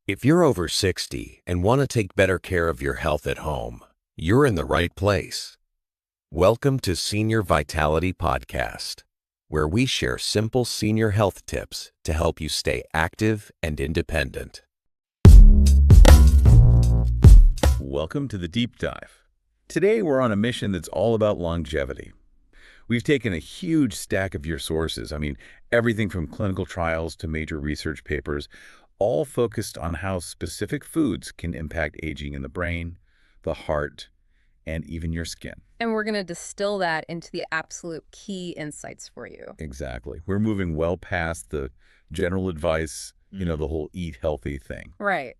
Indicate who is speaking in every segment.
Speaker 1: If you're over 60 and want to take better care of your health at home, you're in the right place. Welcome to Senior Vitality Podcast, where we share simple senior health tips to help you stay active and independent.
Speaker 2: Welcome to the Deep Dive. Today we're on a mission that's all about longevity. We've taken a huge stack of your sources, everything from clinical trials to major research papers, all focused on how specific foods can impact aging in the brain, the heart, and even your skin.
Speaker 3: And we're going to distill that into the absolute key insights for you.
Speaker 2: Exactly. We're moving well past the general advice, the whole eat healthy thing.
Speaker 3: Right.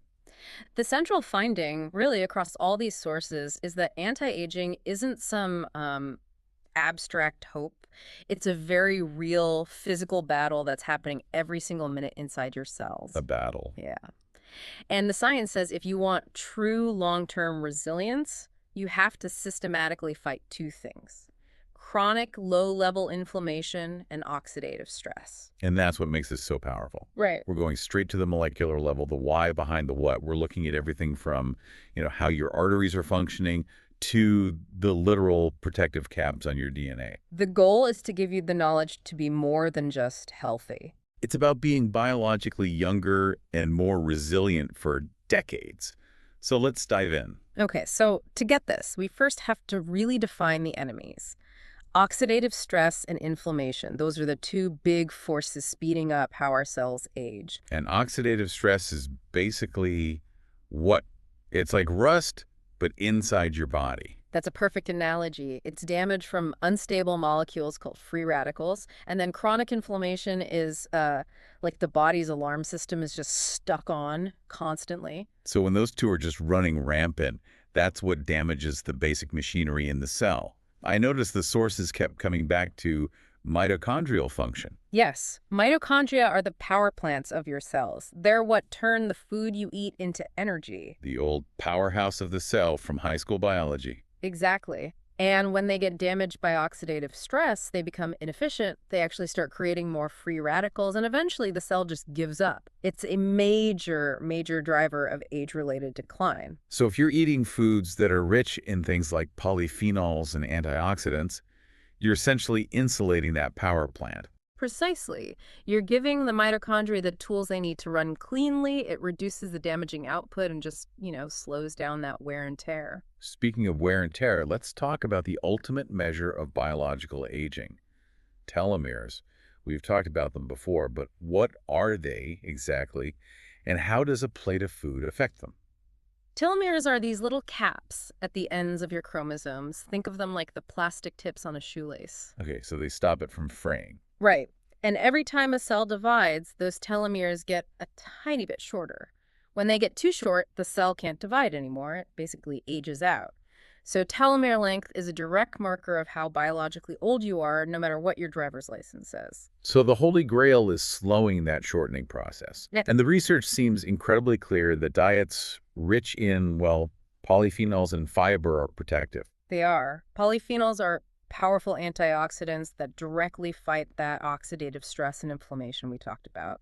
Speaker 3: The central finding, really, across all these sources is that anti-aging isn't some abstract hope. It's a very real physical battle that's happening every single minute inside your cells.
Speaker 2: A battle.
Speaker 3: Yeah. And the science says if you want true long-term resilience, you have to systematically fight two things: chronic low-level inflammation and oxidative stress.
Speaker 2: And that's what makes this so powerful.
Speaker 3: Right.
Speaker 2: We're going straight to the molecular level, the why behind the what. We're looking at everything from, how your arteries are functioning to the literal protective caps on your DNA.
Speaker 3: The goal is to give you the knowledge to be more than just healthy.
Speaker 2: It's about being biologically younger and more resilient for decades. So let's dive in.
Speaker 3: Okay, so to get this, we first have to really define the enemies. Oxidative stress and inflammation, those are the two big forces speeding up how our cells age.
Speaker 2: And oxidative stress is basically what? It's like rust, but inside your body.
Speaker 3: That's a perfect analogy. It's damage from unstable molecules called free radicals. And then chronic inflammation is like the body's alarm system is just stuck on constantly.
Speaker 2: So when those two are just running rampant, that's what damages the basic machinery in the cell. I noticed the sources kept coming back to mitochondrial function.
Speaker 3: Yes, mitochondria are the power plants of your cells. They're what turn the food you eat into energy.
Speaker 2: The old powerhouse of the cell from high school biology.
Speaker 3: Exactly. And when they get damaged by oxidative stress, they become inefficient. They actually start creating more free radicals, and eventually the cell just gives up. It's a major, major driver of age-related decline.
Speaker 2: So if you're eating foods that are rich in things like polyphenols and antioxidants, you're essentially insulating that power plant.
Speaker 3: Precisely. You're giving the mitochondria the tools they need to run cleanly. It reduces the damaging output and just, slows down that wear and tear.
Speaker 2: Speaking of wear and tear, let's talk about the ultimate measure of biological aging, telomeres. We've talked about them before, but what are they exactly, and how does a plate of food affect them?
Speaker 3: Telomeres are these little caps at the ends of your chromosomes. Think of them like the plastic tips on a shoelace.
Speaker 2: Okay, so they stop it from fraying.
Speaker 3: Right. And every time a cell divides, those telomeres get a tiny bit shorter. When they get too short, the cell can't divide anymore. It basically ages out. So telomere length is a direct marker of how biologically old you are, no matter what your driver's license says.
Speaker 2: So the holy grail is slowing that shortening process.
Speaker 3: Yeah.
Speaker 2: And the research seems incredibly clear that diets rich in, polyphenols and fiber are protective.
Speaker 3: They are. Polyphenols are powerful antioxidants that directly fight that oxidative stress and inflammation we talked about.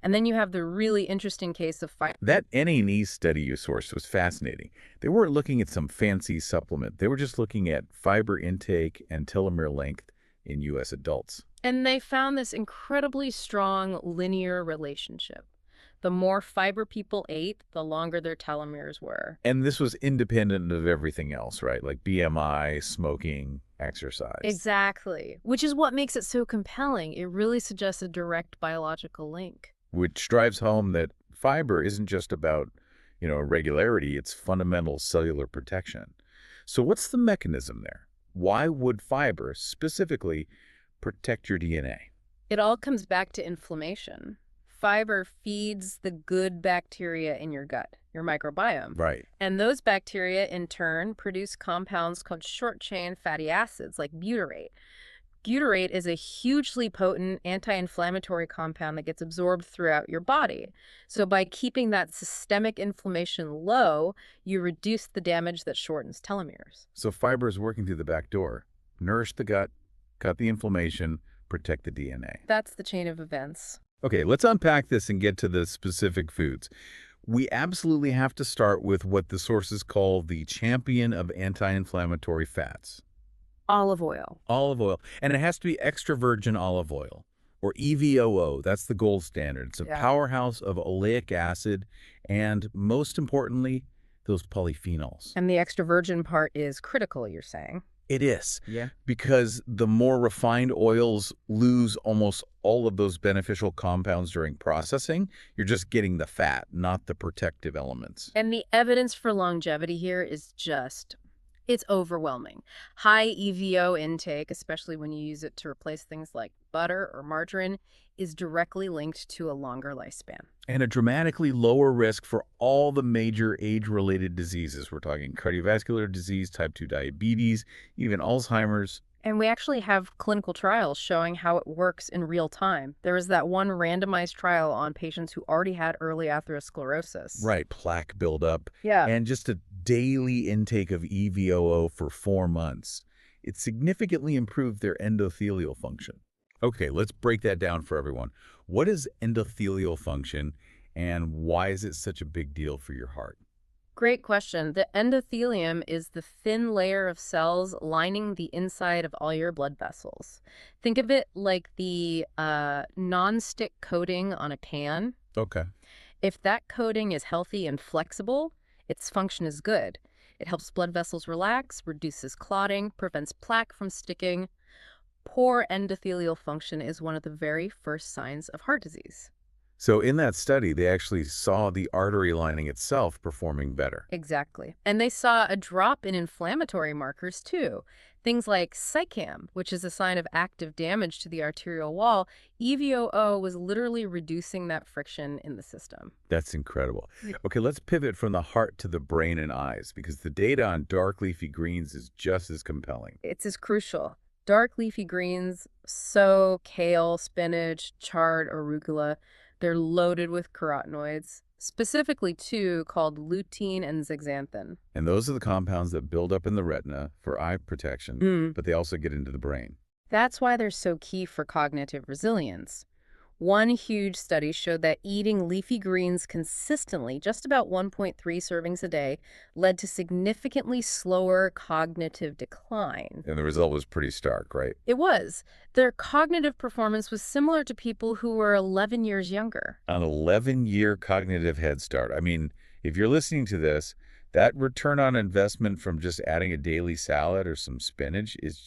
Speaker 3: And then you have the really interesting case of fiber.
Speaker 2: That NAE study you sourced was fascinating. They weren't looking at some fancy supplement. They were just looking at fiber intake and telomere length in U.S. adults.
Speaker 3: And they found this incredibly strong linear relationship. The more fiber people ate, the longer their telomeres were.
Speaker 2: And this was independent of everything else, right? Like BMI, smoking, exercise.
Speaker 3: Exactly. Which is what makes it so compelling. It really suggests a direct biological link.
Speaker 2: Which drives home that fiber isn't just about, regularity, it's fundamental cellular protection. So what's the mechanism there? Why would fiber specifically protect your DNA?
Speaker 3: It all comes back to inflammation. Fiber feeds the good bacteria in your gut, your microbiome.
Speaker 2: Right.
Speaker 3: And those bacteria, in turn, produce compounds called short-chain fatty acids, like butyrate. Butyrate is a hugely potent anti-inflammatory compound that gets absorbed throughout your body. So by keeping that systemic inflammation low, you reduce the damage that shortens telomeres.
Speaker 2: So fiber is working through the back door. Nourish the gut, cut the inflammation, protect the DNA.
Speaker 3: That's the chain of events.
Speaker 2: Okay, let's unpack this and get to the specific foods. We absolutely have to start with what the sources call the champion of anti-inflammatory fats.
Speaker 3: Olive oil.
Speaker 2: Olive oil. And it has to be extra virgin olive oil, or EVOO. That's the gold standard. It's a
Speaker 3: Yeah.
Speaker 2: powerhouse of oleic acid and, most importantly, those polyphenols.
Speaker 3: And the extra virgin part is critical, you're saying?
Speaker 2: It is.
Speaker 3: Yeah.
Speaker 2: Because the more refined oils lose almost all of those beneficial compounds during processing. You're just getting the fat, not the protective elements.
Speaker 3: And the evidence for longevity here is it's overwhelming. High EVO intake, especially when you use it to replace things like butter or margarine, is directly linked to a longer lifespan.
Speaker 2: And a dramatically lower risk for all the major age-related diseases. We're talking cardiovascular disease, type 2 diabetes, even Alzheimer's.
Speaker 3: And we actually have clinical trials showing how it works in real time. There was that one randomized trial on patients who already had early atherosclerosis.
Speaker 2: Right, plaque buildup.
Speaker 3: Yeah.
Speaker 2: And just a daily intake of EVOO for 4 months. It significantly improved their endothelial function. Okay, let's break that down for everyone. What is endothelial function, and why is it such a big deal for your heart?
Speaker 3: Great question. The endothelium is the thin layer of cells lining the inside of all your blood vessels. Think of it like the non-stick coating on a pan.
Speaker 2: Okay.
Speaker 3: If that coating is healthy and flexible, its function is good. It helps blood vessels relax, reduces clotting, prevents plaque from sticking. Poor endothelial function is one of the very first signs of heart disease.
Speaker 2: So in that study, they actually saw the artery lining itself performing better.
Speaker 3: Exactly. And they saw a drop in inflammatory markers too. Things like cycam, which is a sign of active damage to the arterial wall. EVOO was literally reducing that friction in the system.
Speaker 2: That's incredible. Okay, let's pivot from the heart to the brain and eyes, because the data on dark leafy greens is just as compelling.
Speaker 3: It's as crucial. Dark leafy greens, so kale, spinach, chard, arugula, they're loaded with carotenoids, specifically two called lutein and zeaxanthin.
Speaker 2: And those are the compounds that build up in the retina for eye protection, but they also get into the brain.
Speaker 3: That's why they're so key for cognitive resilience. One huge study showed that eating leafy greens consistently, just about 1.3 servings a day, led to significantly slower cognitive decline.
Speaker 2: And the result was pretty stark, right?
Speaker 3: It was. Their cognitive performance was similar to people who were 11 years younger.
Speaker 2: An 11-year cognitive head start. I mean, if you're listening to this, that return on investment from just adding a daily salad or some spinach is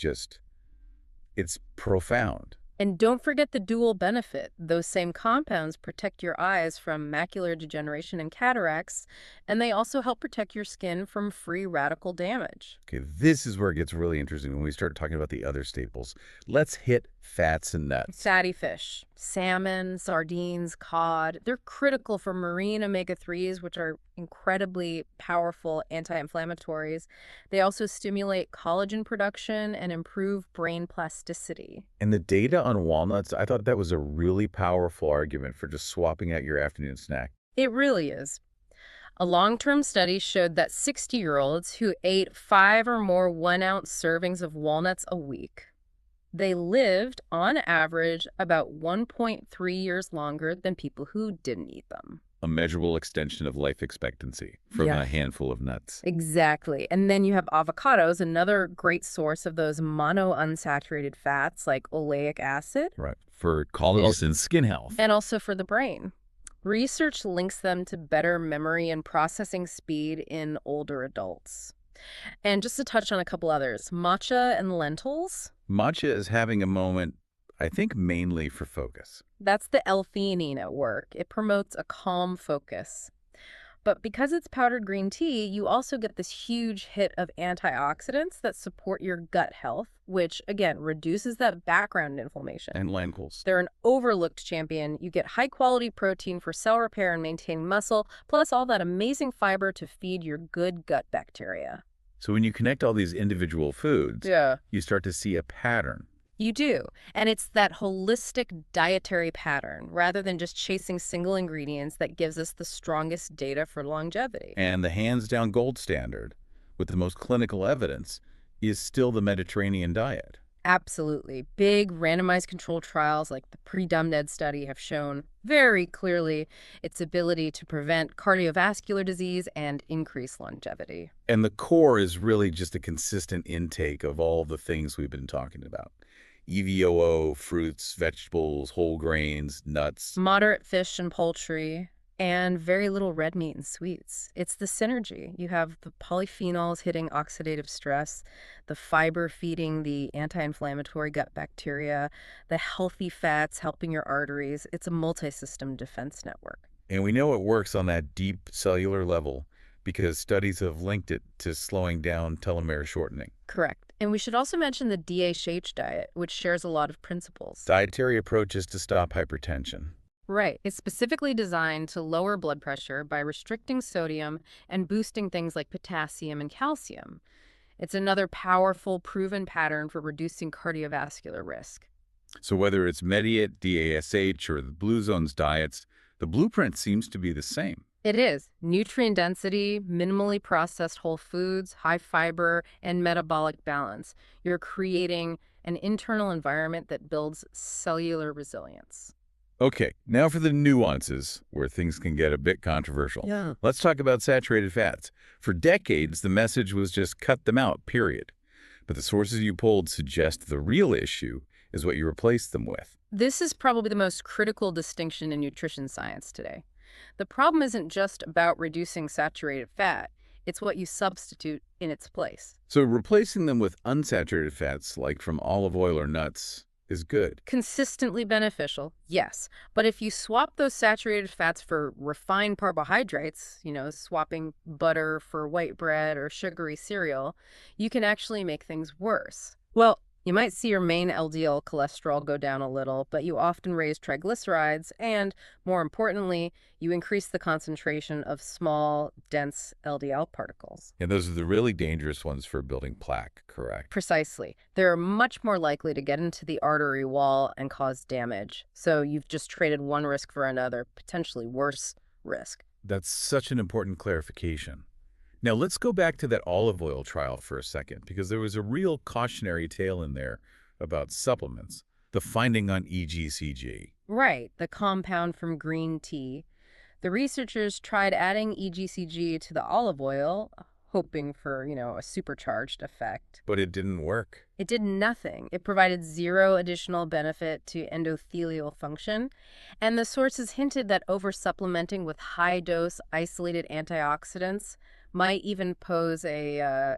Speaker 2: it's profound.
Speaker 3: And don't forget the dual benefit. Those same compounds protect your eyes from macular degeneration and cataracts, and they also help protect your skin from free radical damage.
Speaker 2: Okay, this is where it gets really interesting when we start talking about the other staples. Let's hit fats and nuts.
Speaker 3: Fatty fish, salmon, sardines, cod, they're critical for marine omega-3s, which are incredibly powerful anti-inflammatories. They also stimulate collagen production and improve brain plasticity.
Speaker 2: And the data on walnuts, I thought that was a really powerful argument for just swapping out your afternoon snack.
Speaker 3: It really is. A long-term study showed that 60-year-olds who ate 5 or more 1-ounce servings of walnuts a week, they lived, on average, about 1.3 years longer than people who didn't eat them.
Speaker 2: A measurable extension of life expectancy from
Speaker 3: Yeah.
Speaker 2: a handful of nuts.
Speaker 3: Exactly. And then you have avocados, another great source of those monounsaturated fats like oleic acid,
Speaker 2: Right. For collagen and skin health.
Speaker 3: and also for the brain. Research links them to better memory and processing speed in older adults. And just to touch on a couple others, matcha and lentils,
Speaker 2: Matcha is having a moment, I think, mainly for focus.
Speaker 3: that's the L-theanine at work. It promotes a calm focus. But because it's powdered green tea, you also get this huge hit of antioxidants that support your gut health, which, again, reduces that background inflammation.
Speaker 2: And lentils.
Speaker 3: They're an overlooked champion. You get high-quality protein for cell repair and maintaining muscle, plus all that amazing fiber to feed your good gut bacteria.
Speaker 2: So when you connect all these individual foods, you start to see a pattern.
Speaker 3: You do. And it's that holistic dietary pattern, rather than just chasing single ingredients, that gives us the strongest data for longevity.
Speaker 2: And the hands-down gold standard, with the most clinical evidence, is still the Mediterranean diet.
Speaker 3: Absolutely. Big randomized controlled trials like the pre-DUMNED study have shown very clearly its ability to prevent cardiovascular disease and increase longevity.
Speaker 2: And the core is really just a consistent intake of all the things we've been talking about. EVOO, fruits, vegetables, whole grains, nuts.
Speaker 3: Moderate fish and poultry, and very little red meat and sweets. It's the synergy. You have the polyphenols hitting oxidative stress, the fiber feeding the anti-inflammatory gut bacteria, the healthy fats helping your arteries. It's a multi-system defense network.
Speaker 2: And we know it works on that deep cellular level because studies have linked it to slowing down telomere shortening.
Speaker 3: Correct. And we should also mention the DHH diet, which shares a lot of principles.
Speaker 2: Dietary approaches to stop hypertension.
Speaker 3: Right. It's specifically designed to lower blood pressure by restricting sodium and boosting things like potassium and calcium. It's another powerful, proven pattern for reducing cardiovascular risk.
Speaker 2: So whether it's Mediate, DASH, or the Blue Zones diets, the blueprint seems to be the same.
Speaker 3: It is. Nutrient density, minimally processed whole foods, high fiber, and metabolic balance. You're creating an internal environment that builds cellular resilience.
Speaker 2: Okay, now for the nuances where things can get a bit controversial.
Speaker 3: Yeah.
Speaker 2: Let's talk about saturated fats. For decades, the message was just cut them out, period. But the sources you pulled suggest the real issue is what you replace them with.
Speaker 3: This is probably the most critical distinction in nutrition science today. The problem isn't just about reducing saturated fat, it's what you substitute in its place.
Speaker 2: So replacing them with unsaturated fats, like from olive oil or nuts, is good.
Speaker 3: Consistently beneficial, yes. But if you swap those saturated fats for refined carbohydrates, swapping butter for white bread or sugary cereal, you can actually make things worse. Well, you might see your main LDL cholesterol go down a little, but you often raise triglycerides and, more importantly, you increase the concentration of small, dense LDL particles.
Speaker 2: And those are the really dangerous ones for building plaque, correct?
Speaker 3: Precisely. They're much more likely to get into the artery wall and cause damage. So you've just traded one risk for another, potentially worse risk.
Speaker 2: That's such an important clarification. Now, let's go back to that olive oil trial for a second, because there was a real cautionary tale in there about supplements, the finding on EGCG.
Speaker 3: Right, the compound from green tea. The researchers tried adding EGCG to the olive oil, hoping for, a supercharged effect.
Speaker 2: But it didn't work.
Speaker 3: It did nothing. It provided zero additional benefit to endothelial function, and the sources hinted that over-supplementing with high-dose isolated antioxidants might even pose a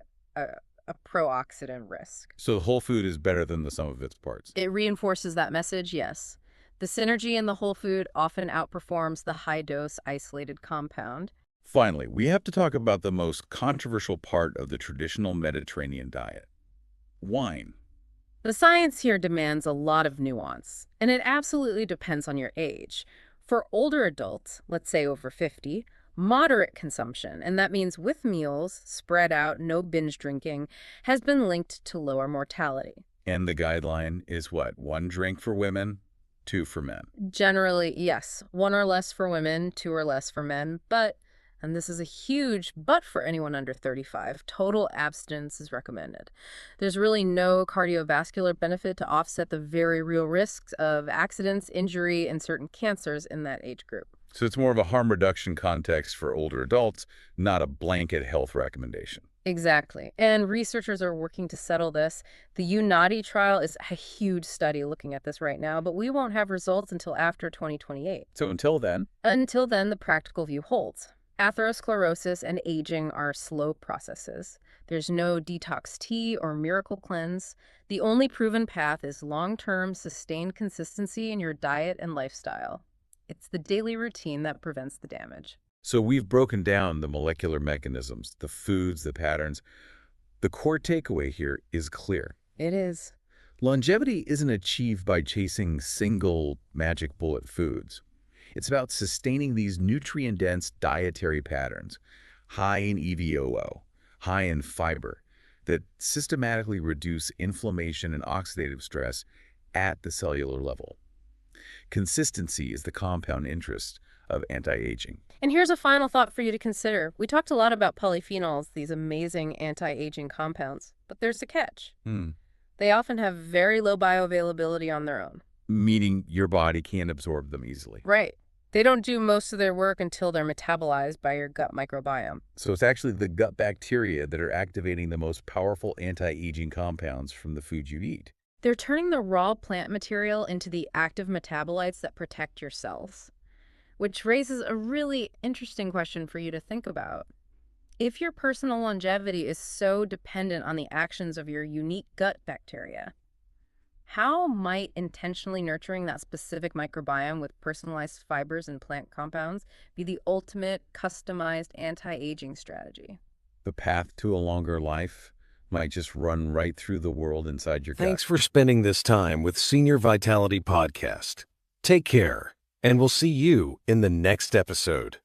Speaker 3: pro-oxidant risk.
Speaker 2: So the whole food is better than the sum of its parts.
Speaker 3: It reinforces that message, yes. The synergy in the whole food often outperforms the high-dose isolated compound.
Speaker 2: Finally, we have to talk about the most controversial part of the traditional Mediterranean diet: wine.
Speaker 3: The science here demands a lot of nuance, and it absolutely depends on your age. For older adults, let's say over 50, moderate consumption, and that means with meals, spread out, no binge drinking, has been linked to lower mortality.
Speaker 2: And the guideline is what? 1 drink for women, 2 for men.
Speaker 3: Generally, yes, 1 or less for women, 2 or less for men, but, and this is a huge but for anyone under 35, total abstinence is recommended. There's really no cardiovascular benefit to offset the very real risks of accidents, injury, and certain cancers in that age group.
Speaker 2: So it's more of a harm reduction context for older adults, not a blanket health recommendation.
Speaker 3: Exactly. And researchers are working to settle this. The UNADI trial is a huge study looking at this right now, but we won't have results until after 2028.
Speaker 2: So until then,
Speaker 3: the practical view holds. Atherosclerosis and aging are slow processes. There's no detox tea or miracle cleanse. The only proven path is long-term, sustained consistency in your diet and lifestyle. It's the daily routine that prevents the damage.
Speaker 2: so we've broken down the molecular mechanisms, the foods, the patterns. The core takeaway here is clear.
Speaker 3: It is.
Speaker 2: Longevity isn't achieved by chasing single magic bullet foods. It's about sustaining these nutrient-dense dietary patterns, high in EVOO, high in fiber, that systematically reduce inflammation and oxidative stress at the cellular level. Consistency is the compound interest of anti-aging.
Speaker 3: And here's a final thought for you to consider. We talked a lot about polyphenols, these amazing anti-aging compounds, but there's a catch. They often have very low bioavailability on their own.
Speaker 2: Meaning your body can't absorb them easily.
Speaker 3: Right. They don't do most of their work until they're metabolized by your gut microbiome.
Speaker 2: So it's actually the gut bacteria that are activating the most powerful anti-aging compounds from the food you eat.
Speaker 3: They're turning the raw plant material into the active metabolites that protect your cells, which raises a really interesting question for you to think about. If your personal longevity is so dependent on the actions of your unique gut bacteria, how might intentionally nurturing that specific microbiome with personalized fibers and plant compounds be the ultimate customized anti-aging strategy?
Speaker 2: The path to a longer life might just run right through the world inside your gut.
Speaker 1: Thanks for spending this time with Senior Vitality Podcast. Take care, and we'll see you in the next episode.